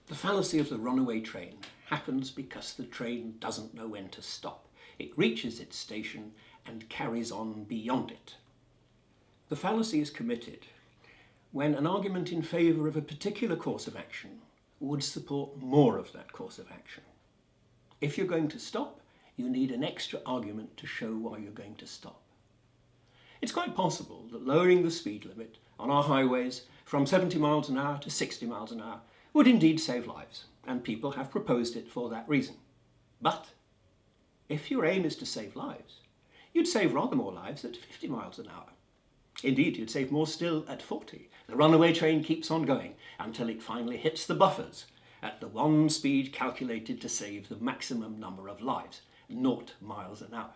The fallacy of the runaway train happens because the train doesn't know when to stop. It reaches its station and carries on beyond it. The fallacy is committed when an argument in favour of a particular course of action would support more of that course of action. If you're going to stop, you need an extra argument to show why you're going to stop. It's quite possible that lowering the speed limit on our highways from 70 miles an hour to 60 miles an hour would indeed save lives, and people have proposed it for that reason. But if your aim is to save lives, you'd save rather more lives at 50 miles an hour. Indeed, you'd save more still at 40. The runaway train keeps on going until it finally hits the buffers at the one speed calculated to save the maximum number of lives, 0 miles an hour.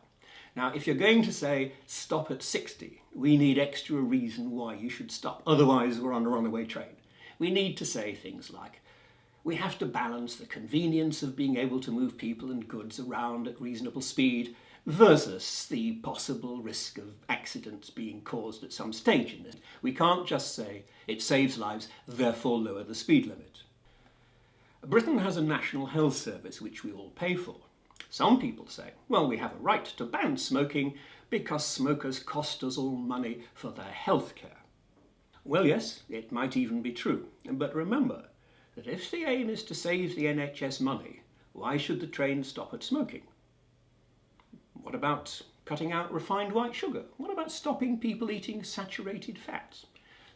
Now, if you're going to say stop at 60, we need extra reason why you should stop. Otherwise, we're on a runaway train. We need to say things like, we have to balance the convenience of being able to move people and goods around at reasonable speed versus the possible risk of accidents being caused at some stage in this. We can't just say it saves lives, therefore lower the speed limit. Britain has a national health service which we all pay for. Some people say, well, we have a right to ban smoking because smokers cost us all money for their health care. Well, yes, it might even be true. But remember that if the aim is to save the NHS money, why should the train stop at smoking? What about cutting out refined white sugar? What about stopping people eating saturated fats?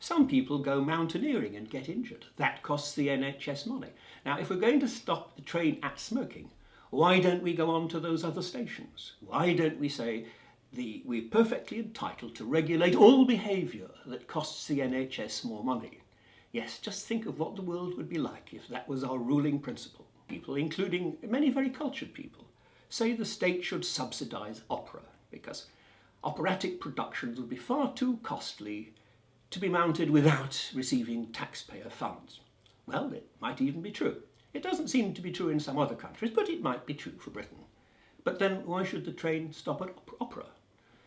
Some people go mountaineering and get injured. That costs the NHS money. Now, if we're going to stop the train at smoking, why don't we go on to those other stations? Why don't we say we're perfectly entitled to regulate all behaviour that costs the NHS more money? Yes, just think of what the world would be like if that was our ruling principle. People, including many very cultured people, say the state should subsidise opera because operatic productions would be far too costly to be mounted without receiving taxpayer funds. Well, it might even be true. It doesn't seem to be true in some other countries, but it might be true for Britain. But then why should the train stop at opera?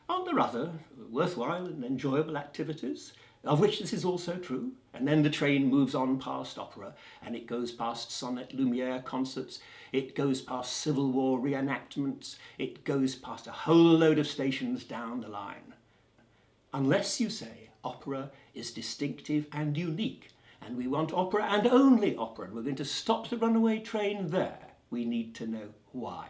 Aren't there other worthwhile and enjoyable activities, of which this is also true? And then the train moves on past opera, and it goes past Sonnet Lumiere concerts, it goes past Civil War reenactments, it goes past a whole load of stations down the line. Unless you say opera is distinctive and unique, and we want opera and only opera, and we're going to stop the runaway train there, we need to know why.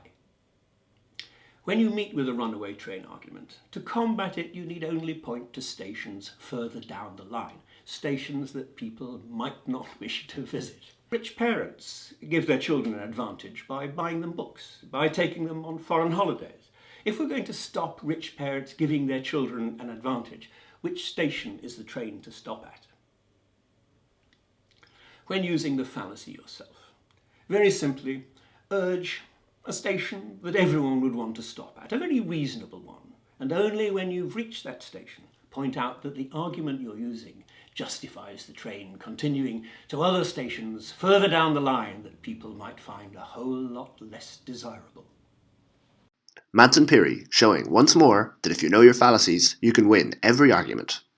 When you meet with a runaway train argument, to combat it you need only point to stations further down the line, stations that people might not wish to visit. Rich parents give their children an advantage by buying them books, by taking them on foreign holidays. If we're going to stop rich parents giving their children an advantage, which station is the train to stop at? When using the fallacy yourself, very simply urge a station that everyone would want to stop at, a very reasonable one, and only when you've reached that station point out that the argument you're using justifies the train continuing to other stations further down the line that people might find a whole lot less desirable. Madsen Pirie showing once more that if you know your fallacies, you can win every argument.